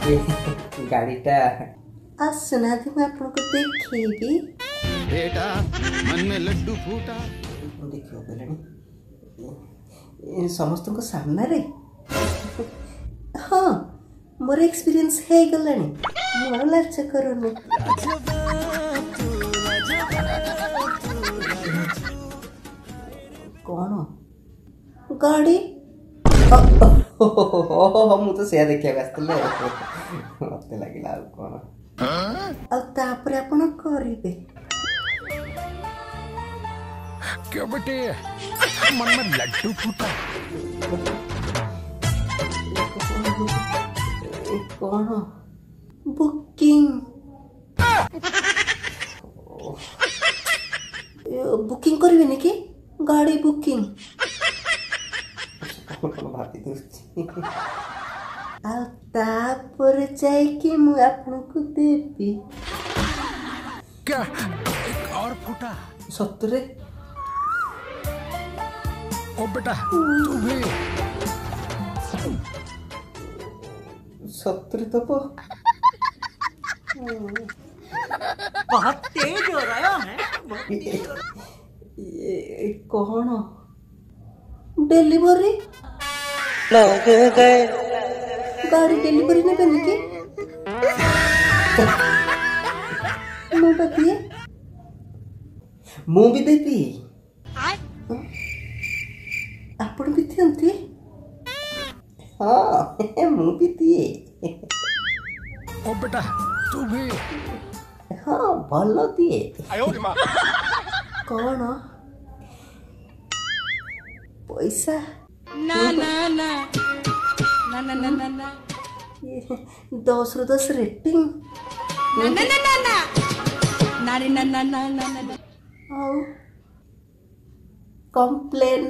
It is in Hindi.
गाड़ीटा आसना थी मैं आपको देखी बेटा मन में लड्डू फूटा देखियो समस्त को सामना रे हाँ मोर एक्सपीरियंस है गलानी मोर लाच करूनी कौन गाड़ी मु तो से देखिया आसले मते लागिला आ कोन आ तापरे आपण करिबे क्या बेटे मन में लड्डू फूटा कौन बुकिंग बुकिंग करिवे ने कि गाड़ी बुकिंग भाभी आ तापर जाय कि मु आपन को देबी क्या एक और फूटा सत्तरे ओ बेटा तू भी सत्तरे तो बहुत तेज हो रहा है ये कौन डिलीवरी लग गए गाड़ी डिलीवरी ने करने की मुँह बतिए मुँह भी देती आपण भी थी हाँ मुँह भी दिए ओ बेटा तू भी हाँ भलो दिए कौन पैसा ना ना ना ना ना ना ना ना 10 ରୁ 10 रेटिंग ना ना ना ना ना ना रे ना ना ना ना ना आओ कंप्लेन